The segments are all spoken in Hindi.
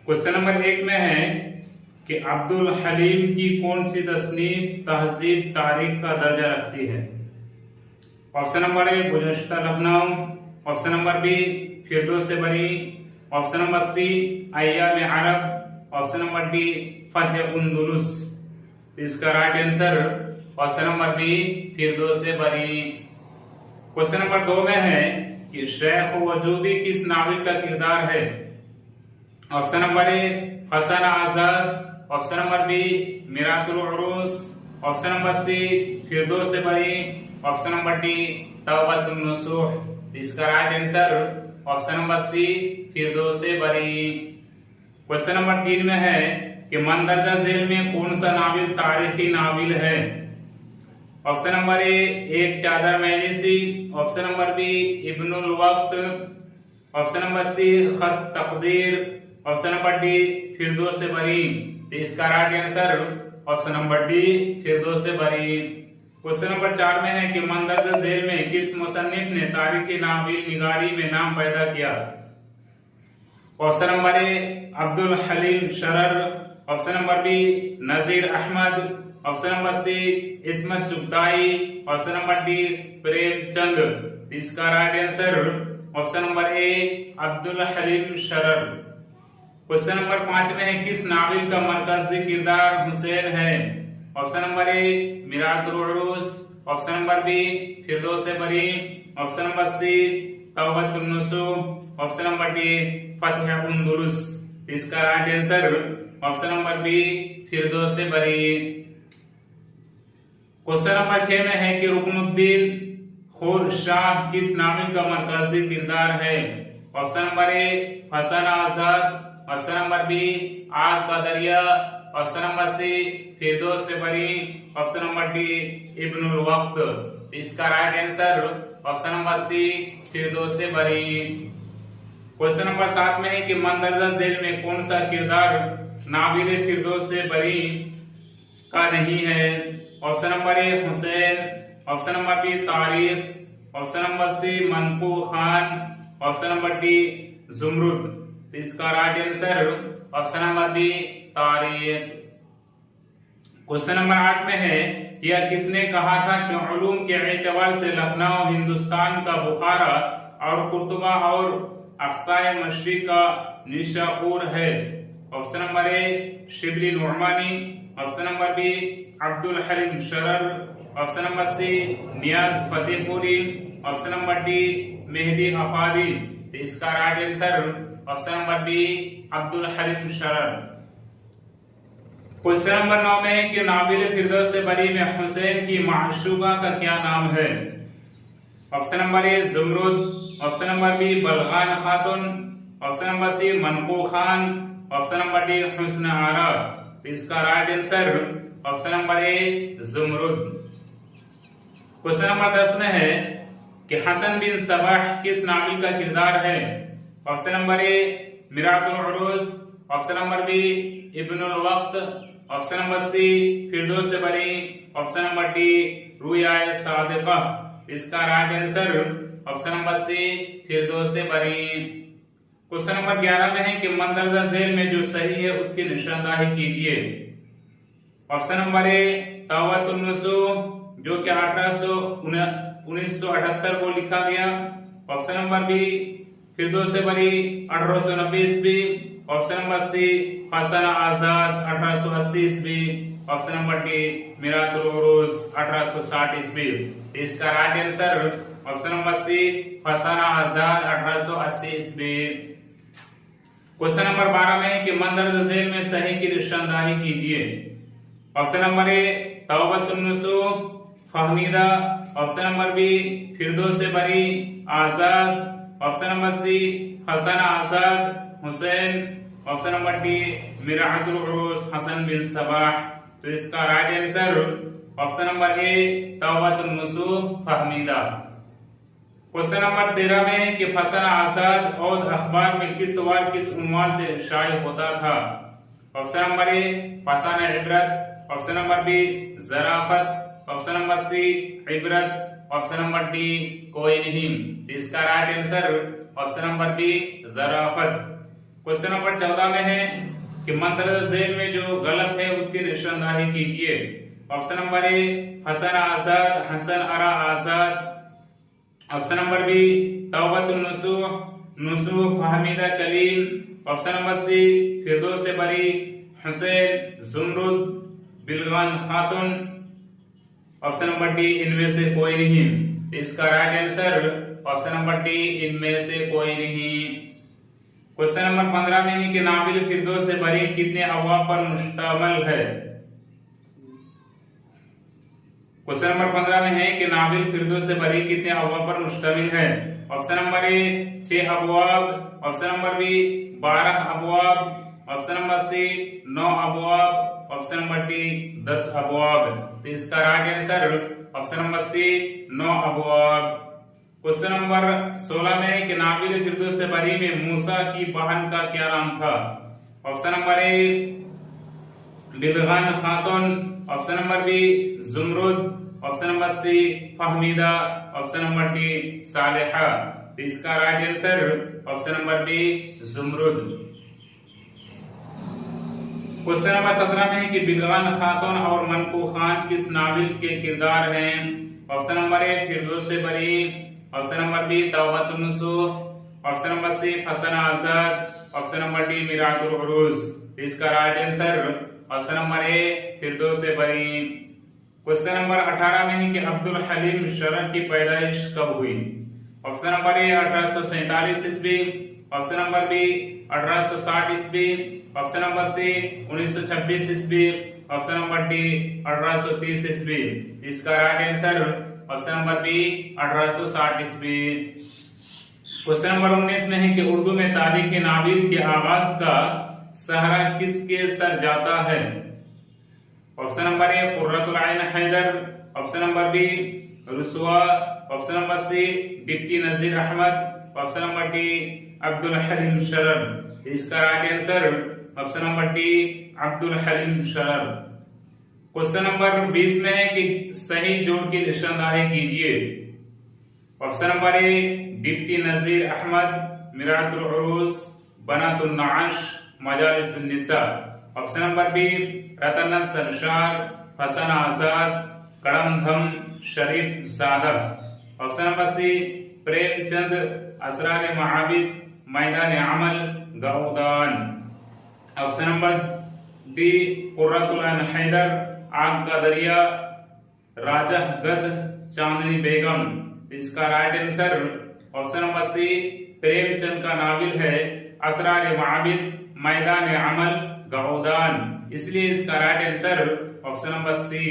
क्वेश्चन नंबर 1 में है कि अब्दुल हलीम की कौन सी तसनीफ तहजीब तारीख का दर्जा रखती है। Option number A Guzishta Lucknow, option number B Firdaus Bari, option number C Ayyam Arab, option number D Fateh Andalus. इसका right answer option number B Firdaus Bari. Question number 2 में है कि शेख वजूदी किस नाविक का किरदार है। Option number A Hasan Azad, option number B Miratul Uroos, option number C Firdaus Bari, option number D Taubatun Nasuh. इसका right answer option number C Firdaus Bari. Question number 3 में है कि मंदरजा झेल में कौन सा नाविल तारीखी नाविल है। Option number A Ek Chadar Mailisi, option number B Ibnul Waqt, option number C Khat Taqdeer, option number D Firdaus Bari. इसका right answer option number D Firdaus Bari. Question number 4 में है कि मंदरजा झेल में किस मुसन्निफ ने तारीखी नाविल निगारी में नाम पैदा किया। Option number A Abdul Halim Sharar, option number B Nazir Ahmad, option number C Ismat Chughtai, option number D Premchand. इसका right answer option number A Abdul Halim Sharar. Question number 5 में है किस नाविल का मरकजी किरदार हुसैन है। Option number A Miratul Uroos, option number B Firdaus Bari, option number C Taubatun Nasuh, option number D Fateh Andalus. इसका right answer option number B Firdaus Bari. Question number 6 में है कि रुकनुद्दीन खोर शाह किस नाविल का मरकजी किरदार है। Option number A Hasan Azad, option number B Aag का Darya, option number C Firdaus Bari, option number D Ibnul Waqt. इसका right answer option number C Firdaus Bari. Question number 7 में है कि मंदरजा झेल में कौन सा किरदार नाविल फिरदौस बरी का नहीं है। Option number A Hussain, option number B Tariq, option number C Manku Khan, option number D Zumurrud. इसका right answer option number B Tariq. Question number 8 में है यह किसने कहा था कि उलूम के एतबार से लखनऊ हिंदुस्तान का बुखारा और कुर्तुबा और अक्साए मशरिक का निशापुर है। Option number A Shibli Nomani, option number B Abdul Halim Sharar, option number C Niaz Fatehpuri, option number D Mehdi Afadi. इसका right answer option number B Abdul Halim Sharar. Question number 9 में है कि नाविल फिरदौस बरी में हुसैन की माशूका का क्या नाम है। Option number A Zumurrud, option number B Balgan Khatoon, option number C Manku Khan, option number D Husn Ara. इसका right answer option number A Zumurrud. Question number 10 में है कि हसन बिन सबाह किस नाविल का किरदार है। Option number A Miratul Uroos, option number B Ibnul Waqt, option number C Firdaus Bari, option number D Ruyae Sadiqa. इसका right answer option number C Firdaus Bari. Question number 11 में है कि मंदरजा झेल में जो सही है उसकी निशानदाही कीजिए। ऑप्शन नंबर ए तौबतुन नसूह जो कि 1978 को लिखा गया, ऑप्शन नंबर बी फिरदौस बरी 1890 ईस्वी, option number C Hasan Azad 1880 ईस्वी, ऑप्शन नंबर डी मिरातुल उरूस 1860 ईस्वी। इसका right answer option number C Hasan Azad 1880 ईस्वी। क्वेश्चन नंबर 12 में है कि मंदरजा झेल में सही की निशानदाही कीजिए। Option number A Taubatun Nasuh Fahmida, option number B Firdaus Bari Azad, option number C Hasan Azad Hussain, option number D Miratul Uroos Hasan bin Sabah. तो इसका right answer option number A Taubatun Nasuh Fahmida. Question number 13 में है कि फसन आजाद और अखबार में किस वार किस उन्वान से शाये होता था। Option number A Fasan Ibrat, option number B Zarafat, option number C Ibrat, option number D कोई नहीं। इसका right answer option number B Zarafat. Question number 14 में है कि मंदरजा झेल में जो गलत है उसकी निशानदाही कीजिए। Option number A Hasan Azad, Hasan Ara Azad. Option number B Taubatun Nasuh, Nasuh Fahmida Kalil. Option number C Firdaus Bari, Hussain जुमरुद, बिलगान Khatoon. Option number D इनमें से कोई नहीं। तो इसका right answer option number D इनमें से कोई नहीं। क्वेश्चन नंबर 15 में है कि नाबिल फिरदौस बरी कितने अबवाब पर मुश्तमिल है। क्वेश्चन नंबर 15 में है कि नाबिल फिरदौस बरी कितने अबवाब पर मुश्तमिल है। ऑप्शन नंबर ए 6 अबवाब, ऑप्शन नंबर बी 12 अबवाब, ऑप्शन नंबर सी 9 अबवाब, ऑप्शन नंबर डी 10 अबवाब। तो इसका right answer option number C 9 अबवाब। क्वेश्चन नंबर 16 में है कि नाबिल फिरदौस बरी में मूसा की बहन का क्या नाम था। Option number A Bilgan Khatoon, option number B Zumurrud, option number C Fahmida, option number D Saleha. तो इसका right answer option number B Zumurrud. Question number 17 में है कि बिलगान खातून और मनकू खान किस नाबिल के किरदार हैं। Option number A Firdaus Bari, option number B Taubatun Nasuh, option number C Hasan Azad, option number D Merajul Urooj. इसका right answer option number A Firdaus Bari. Question number 18 में है कि अब्दुल हलीम शरण की पैदाइश कब हुई। ऑप्शन नंबर ए 1847 ईस्वी, ऑप्शन नंबर बी 1860 ईस्वी, ऑप्शन नंबर सी 1926 ईस्वी, ऑप्शन नंबर डी 1830 ईस्वी। इसका right answer option number B 1860 ईस्वी। क्वेश्चन नंबर 19 में है कि उर्दू में तारीख नाबिल के आगाज का सहरा किसके सर जाता है। Option number A Qurratul Ain Hyder, option number B Ruswa, option number C deputy Nazir Ahmad, option number D Abdul Halim Sharar. इसका right answer option number D Abdul Halim Sharar. Question number 20 में है कि सही जोड़ की निशानदाही कीजिए। Option number A deputy Nazir Ahmad, Miratul Uroos, Banatun Nash, Majalisun Nisa. Option number B Ratan Sarshar, Hasan Azad, कड़मधम, Sharif Zada. Option number C Premchand, Asrar Maabid, मैदान अमल, गौदान। Option number D Qurratul Ain Haider, आग का दरिया, राजा गद, चांदनी बेगम। इसका right answer option number C Premchand का नाविल है असरार महाबिद, मैदान अमल, गौदान। इसलिए इसका right answer option number C.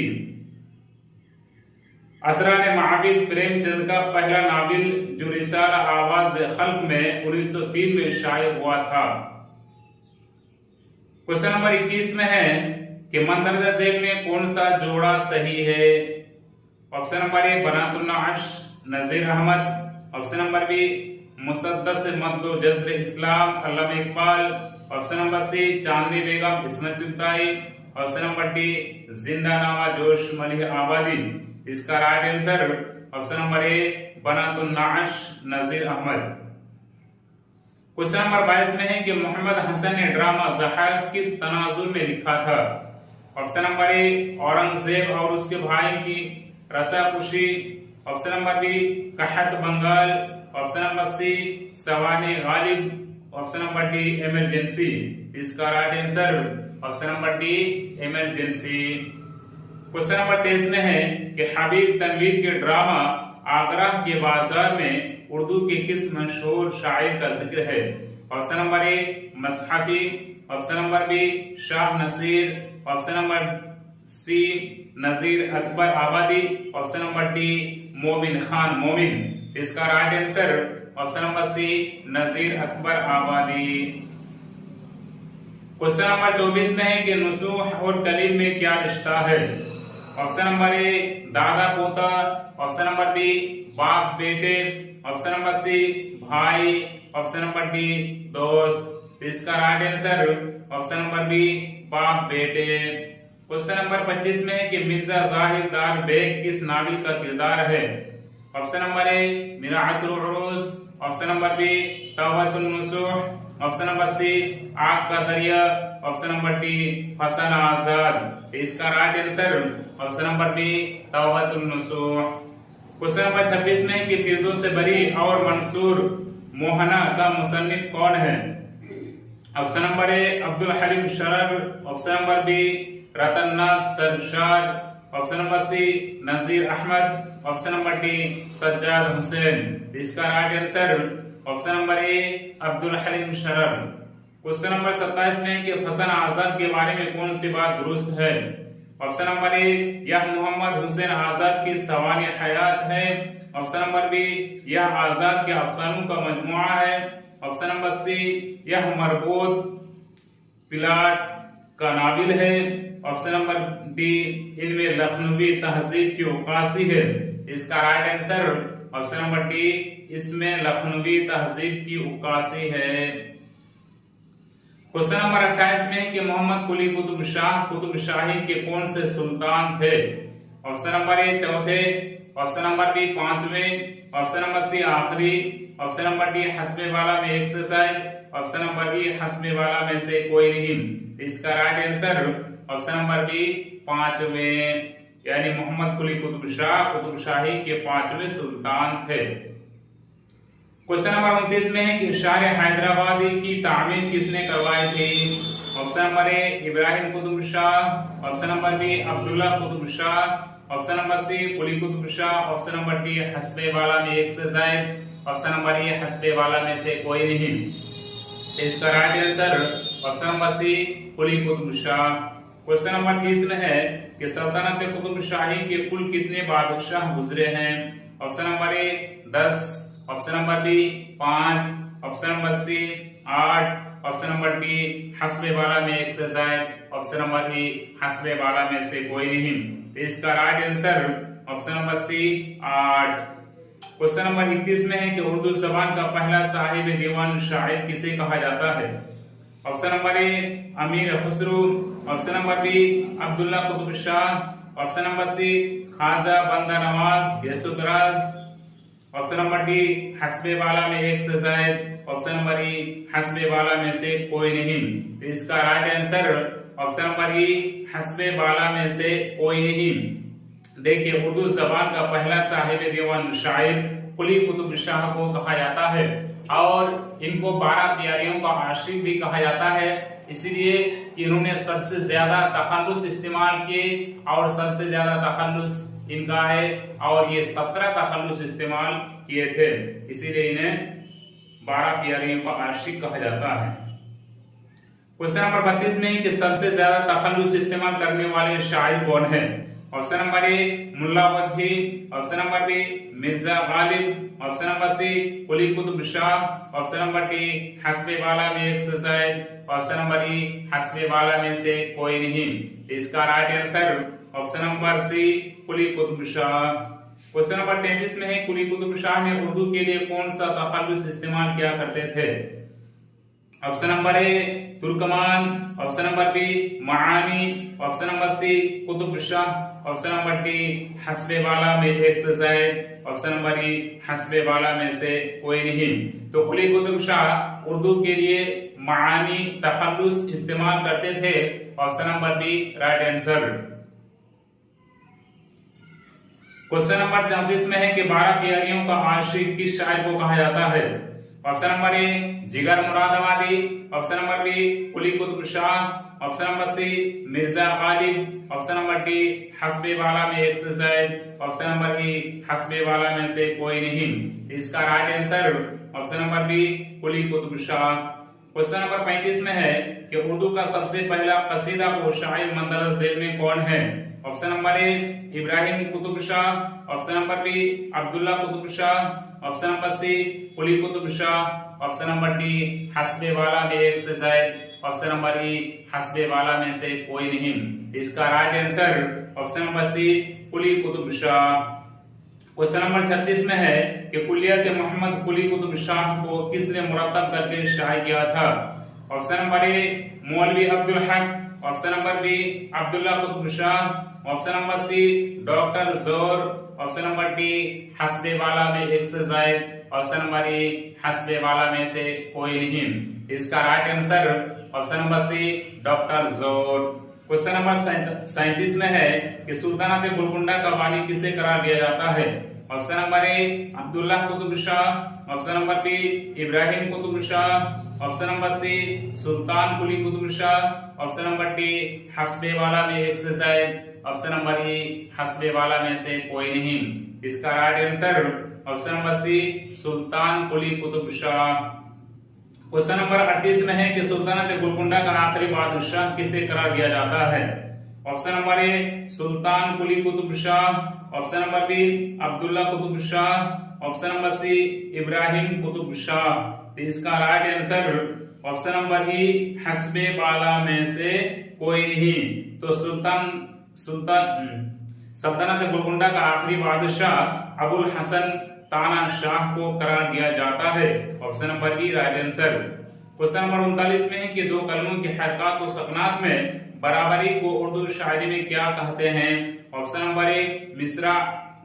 Asrar Maabid Premchand का पहला नाविल जो रिसाला आवाज खल्क में 1903 में शाये हुआ था। क्वेश्चन नंबर 21 में है कि मंदरजा झेल में कौन सा जोड़ा सही है। Option number A Banatun Nash, Nazir Ahmad, option number B Musaddas Maddo Jazr Islam, Allama Iqbal, option number C Chandni Begum, Ismat Chughtai, option number D Zindanama Josh Malihabadi. इसका right answer option number A Banatun Nash, Nazir Ahmad. Question number 22 में है कि मोहम्मद हसन ने ड्रामा ज़हाक किस तनाजुर में लिखा था। ऑप्शन नंबर ए औरंगजेब और उसके भाई की रसाकुशी, option number B Qahat Bangal, option number C Sawaneh Ghalib, option number D emergency. इसका right answer option number D emergency. Question number 23 में है कि हबीब तनवीर के ड्रामा आगरा के बाजार में उर्दू के किस मशहूर शायर का जिक्र है। Option number A Mushafi, option number B Shah Naseer, option number C Nazir Akbarabadi, option number D Momin Khan Momin. इसका right answer option number C Nazir Akbarabadi. Question number 24 में है कि नुसूह और कलीम में क्या रिश्ता है। ऑप्शन नंबर ए दादा पोता, ऑप्शन नंबर बी बाप बेटे, ऑप्शन नंबर सी भाई, ऑप्शन नंबर डी दोस्त। इसका right answer option number B बाप बेटे। क्वेश्चन नंबर 25 में है कि मिर्जा जाहिरदार बेग किस नाविल का किरदार है। Option number A Miratul Uroos, option number B Taubatun Nasuh, option number C Aag का Darya, option number D Fasan Azad. इसका right answer option number B Taubatun Nasuh. Question number 26 में कि फिरदौस से बरी और मंसूर मोहना का मुसन्निफ कौन है? Option number A Abdul Halim Sharar, option number B Ratannath Sarshar, option number C Nazir Ahmad, option number D Sajjad Hussain. इसका right answer option number A Abdul Halim Sharar. Question number 27 में कि फसन आजाद के बारे में कौन सी बात दुरुस्त है? ऑप्शन नंबर ए यह मोहम्मद हुसैन आजाद की सवानी हयात है, ऑप्शन नंबर बी यह आजाद के अफसानों का मजमुआ है, ऑप्शन नंबर सी यह मरबूत प्लाट का नाविल है, ऑप्शन नंबर डी इनमें लखनवी तहजीब की उक्कासी है। इसका right answer option number D इसमें लखनवी तहजीब की उक्कासी है। क्वेश्चन नंबर 28 में कि मोहम्मद कुली कुतुब शाही के कौन से सुल्तान थे? ऑप्शन नंबर ए चौथे, ऑप्शन नंबर बी पांचवें, ऑप्शन नंबर सी आखिरी, ऑप्शन नंबर डी हस्बे वाला में एक से शायद, ऑप्शन नंबर बी हस्बे वाला में से कोई नहीं। इसका right answer option number B पांचवें, यानी मोहम्मद कुली कुतुब शाही के पांचवें सुल्तान थे। क्वेश्चन नंबर 29 में है कि शाह हैदराबादी की तामीर किसने करवाई थी? Option number A Ibrahim Qutub Shah, option number B Abdullah Qutub Shah, option number C Quli Qutub Shah, option number D हस्बे वाला में एक से जायद, ऑप्शन नंबर ए हस्बे वाला में से कोई नहीं। इसका right answer option number C Quli Qutub Shah. Question number 30 में है कि सल्तनत कुतुब शाही के कुल कितने बादशाह गुजरे हैं? Option number A 10, option number B 5, option number C 8, option number D हस्बे वाला में एक से जायद, ऑप्शन नंबर बी हस्बे वाला में से कोई नहीं। तो इसका right answer option number C 8। Question number 31 में है कि उर्दू जबान का पहला साहिब दीवान शायर किसे कहा जाता है? Option number A Amir Khusro, option number B Abdullah Qutub Shah, option number C Khwaja Banda Nawaz Gesudaraz, option number D हस्बे वाला में एक से जायद, ऑप्शन नंबर ई हस्बे वाला में से कोई नहीं। तो इसका right answer option number E हस्बे वाला में से कोई नहीं। देखिए उर्दू जबान का पहला साहिब दीवान शायर कुली कुतुब शाह को कहा जाता है और इनको 12 प्यारियों का आशिक भी कहा जाता है, इसलिए कि इन्होंने सबसे ज्यादा तखल्लुस इस्तेमाल किए और सबसे ज्यादा तखल्लुस इनका है और ये 17 तखल्लुस इस्तेमाल किए थे, इसीलिए इन्हें 12 प्यारियों का आशिक कहा जाता है। क्वेश्चन नंबर 32 में कि सबसे ज्यादा तखल्लुस इस्तेमाल करने वाले शायर कौन है? Option number A Mulla Wajhi, option number B Mirza Ghalib, option number C Quli Qutub Shah, option number D हस्बे वाला में एक से जायद, ऑप्शन नंबर ई हस्बे वाला में से कोई नहीं। इसका right answer option number C Quli Qutub Shah. Question number 33 में है कुली कुतुब शाह ने उर्दू के लिए कौन सा तखल्लुस इस्तेमाल किया करते थे? Option number A Turkman, option number B Mani, option number C Qutub Shah, option number D हस्बे वाला में एक से जायद, ऑप्शन नंबर ई हस्बे वाला में से कोई नहीं। तो कुली कुतुब शाह उर्दू के लिए मानी तखल्लुस इस्तेमाल करते थे, option number B right answer. Question number 34 में है कि 12 प्यारियों का आशिक किस शायर को कहा जाता है? Option number A Jigar Moradabadi, option number B Quli Qutub Shah, option number C Mirza Ghalib, option number D हस्बे वाला में एक से जायद, ऑप्शन नंबर ई हस्बे वाला में से कोई नहीं। इसका right answer option number B Quli Qutub Shah. Question number 35 में है कि उर्दू का सबसे पहला कसीदा को शायर मंदरज जेल में कौन है? Option number A Ibrahim Qutub Shah, option number B Abdullah Qutub Shah, option number C Quli Qutub Shah, option number D हस्बे वाला में एक से जायद, ऑप्शन नंबर ई हस्बे वाला में से कोई नहीं। इसका right answer option number C Quli Qutub Shah. Question number 36 में है कि कुलियत मोहम्मद कुली कुतुब शाह को किसने मुरतब करके शाये किया था? ऑप्शन नंबर ए Maulvi Abdul Haq, option number B Abdullah Qutub Shah, option number C doctor Zor, option number D हस्बे वाला में एक से जायद, ऑप्शन नंबर ई हस्बे वाला में से कोई नहीं। इसका right answer option number C doctor Zor. Question number 37 में है कि सुल्तानत गोलकुंडा का वाली किसे करार दिया जाता है। Option number A Abdullah Qutub Shah, option number B Ibrahim Qutub Shah, option number C Sultan Quli Qutub Shah, option number D हस्बे वाला में एक से शायद, ऑप्शन नंबर ई हस्बे वाला में से कोई नहीं। इसका right answer option number C Sultan Quli Qutub Shah. Question number 38 में है कि सुल्तानत गोलकुंडा का आखिरी बादशाह किसे करार दिया जाता है। Option number A Sultan Quli Qutub Shah, option number B Abdullah Qutub Shah, option number C Ibrahim Qutub Shah. तो इसका right answer option number E हस्बे वाला में से कोई नहीं। तो सल्तनत गोलकुंडा का आखिरी बादशाह अबुल हसन ताना शाह को करार दिया जाता है। Option number E right answer. Question number 39 में है कि दो कलमों की हरकत और सकनात में बराबरी को उर्दू शायरी में क्या कहते हैं। ऑप्शन नंबर ए मिसरा,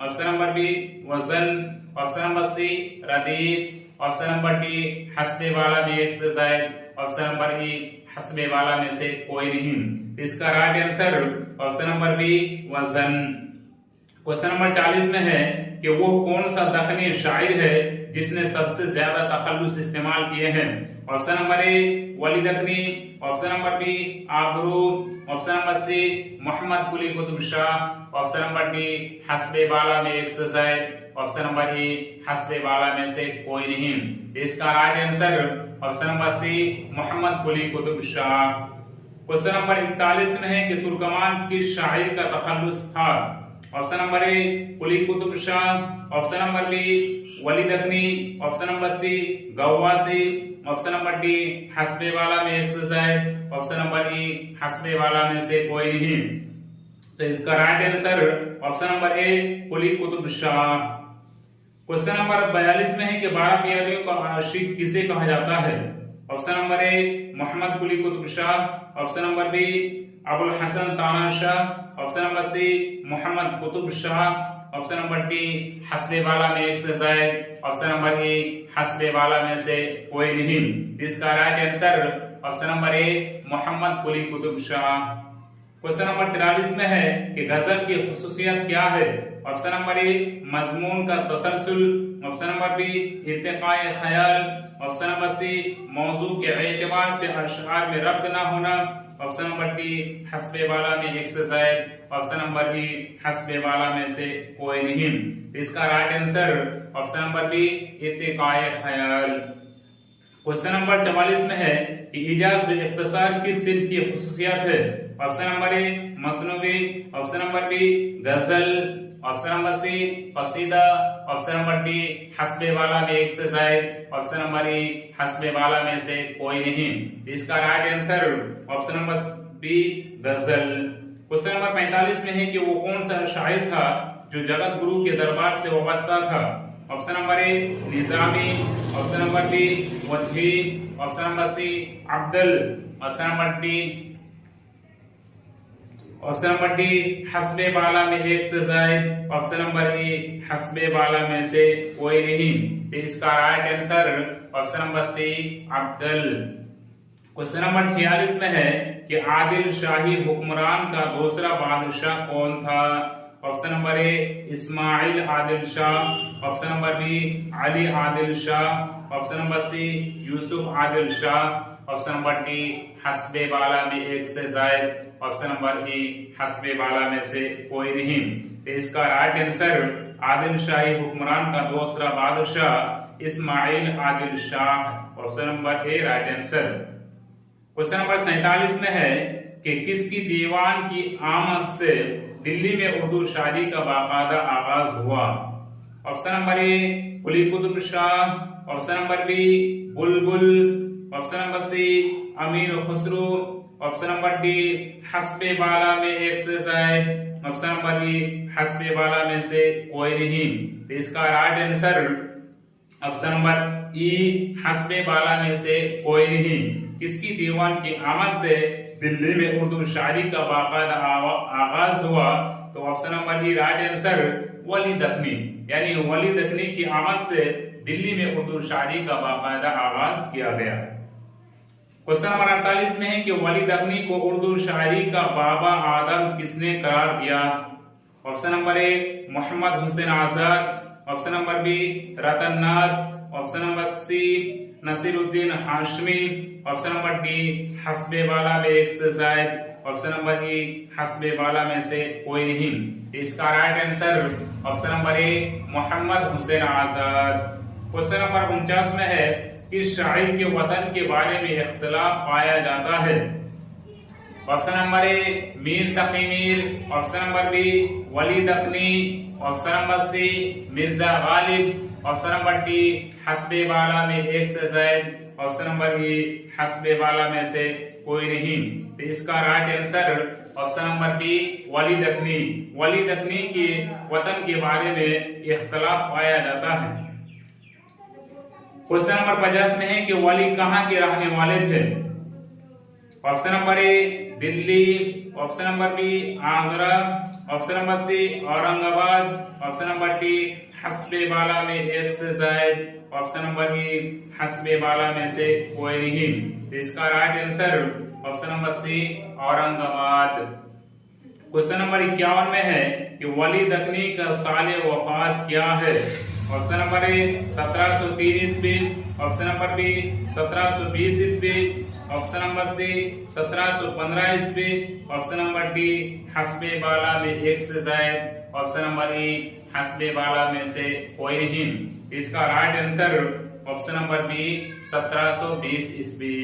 ऑप्शन नंबर बी वजन, ऑप्शन नंबर सी रदीफ, ऑप्शन नंबर डी हस्बे वाला में एक से जायद, ऑप्शन नंबर ई हस्बे वाला में से कोई नहीं। इसका right answer option number B वजन। क्वेश्चन नंबर 40 में है कि वो कौन सा दक्कनी शायर है जिसने सबसे ज्यादा तखल्लुस इस्तेमाल किए हैं। Option number A Wali Dakkani, option number B Abru, option number C Mohammad Quli Qutub Shah, option number D हस्बे वाला में एक से जायद, ऑप्शन नंबर ई हस्बे वाला में से कोई नहीं। इसका right answer option number C Mohammad Quli Qutub Shah. Question number 41 में है कि तुर्कमान किस शायर का तखल्लुस था। Option number A Quli Qutub Shah, option number B Wali Dakkani, option number C Ghawasi, option number D हस्बे वाला में एक से जायद, ऑप्शन नंबर ई हस्बे वाला में से कोई नहीं। तो इसका right answer option number A Quli Qutub Shah. Question number 42 में है कि 12 प्यारियों का आशिक किसे कहा जाता है। Option number A Mohammad Quli Qutub Shah, option number B Abul Hasan Tana Shah, option number C Mohammad Qutub Shah, option number D हस्बे वाला में एक से जायद, ऑप्शन नंबर ई हस्बे वाला में से कोई नहीं। इसका right answer option number A Mohammad Quli Qutub Shah. Question number 43 में है कि गजल की खुसूसियत क्या है। ऑप्शन नंबर ए मजमून का तसलसल, ऑप्शन नंबर बी इर्तिकाए ख्याल, ऑप्शन नंबर सी मौजू के एतबार से अशआर में रब्त ना होना, ऑप्शन नंबर डी हस्बे वाला में एक से जायद, ऑप्शन नंबर ई हस्बे वाला में से कोई नहीं। इसका right answer option number B इर्तिकाए ख्याल। क्वेश्चन नंबर 44 में है कि इजाज इख्तिसार किस सिल्क की खुसूसियत है। ऑप्शन नंबर ए मसनवी, ऑप्शन नंबर बी गजल, ऑप्शन नंबर सी कसीदा, ऑप्शन नंबर डी हस्बे वाला में एक से जायद, ऑप्शन नंबर ई हस्बे वाला में से कोई नहीं। इसका right answer option number B गजल। क्वेश्चन नंबर 45 में है कि वो कौन सा शायर था जो जगत गुरु के दरबार से वाबस्ता था। Option number A Nizami, option number B Wajhi, option number C Abdul, option number D हस्बे वाला में एक से जायद, ऑप्शन नंबर ई हस्बे वाला में से कोई नहीं। तो इसका right answer option number C Abdul. Question number 46 में है कि आदिल शाही हुक्मरान का दूसरा बादशाह कौन था। Option number A Ismail Adil Shah, option number B Ali Adil Shah, option number C Yusuf Adil Shah, option number D हस्बे वाला में एक से जायद, ऑप्शन नंबर ई हस्बे वाला में से कोई नहीं। तो इसका राइट आंसर आदिल शाही हुक्मरान का दूसरा बादशाह Ismail Adil Shah, option number A right answer. Question number 47 में है कि किसकी दीवान की आमद से दिल्ली में उर्दू शायरी का बाकायदा आगाज हुआ। Option number A Quli Qutub Shah, option number B बुलबुल, option number C Amir Khusro, option number D हस्बे वाला में एक से जायद, ऑप्शन नंबर ई हस्बे वाला में से कोई नहीं। तो इसका right answer option number E हस्बे वाला में से कोई नहीं। किसकी दीवान की आमद से दिल्ली में उर्दू शायरी का बाकायदा आगाज हुआ। तो option number E right answer Wali Dakkani, यानी वली दक्कनी की आमद से दिल्ली में उर्दू शायरी का बाकायदा आगाज किया गया। क्वेश्चन नंबर 48 में है कि वलीद अगनी को उर्दू शायरी का बाबा आदम किसने करार दिया? Option number A Mohammad Hussain Azad, option number B Ratan Nath, option number C Naseeruddin Hashmi, option number D हस्बे वाला में एक से जायद, ऑप्शन नंबर ई हस्बे वाला में से कोई नहीं। इसका right answer option number A Mohammad Hussain Azad. Question number 49 में है कि शायर के वतन के बारे में इख्तिलाफ पाया जाता है। Option number A Mir Taqi Mir, option number B Walid Agni, option number C Mirza Ghalib, option number D हस्बे वाला में एक से जायद, ऑप्शन नंबर बी हस्बे वाला में से कोई नहीं। तो इसका right answer option number B Walid Agni. Walid Agni के वतन के बारे में इख्तिलाफ पाया जाता है। क्वेश्चन नंबर 50 में है कि वली कहां के रहने वाले थे? Option number A Delhi, option number B Agra, option number C Aurangabad, option number D हस्बे वाला में एक से जायद, ऑप्शन नंबर बी हस्बे वाला में से कोई नहीं। इसका right answer option number C Aurangabad. Question number 51 में है कि वलीद अगनी का साले वफात क्या है? ऑप्शन नंबर ए 1703 ईस्वी, ऑप्शन नंबर बी 1720 ईस्वी, ऑप्शन नंबर सी 1715 ईस्वी, ऑप्शन नंबर डी हस्बे वाला में एक से जायद, ऑप्शन नंबर ई हस्बे वाला में से कोई नहीं। इसका right answer option number B 1720 ईस्वी।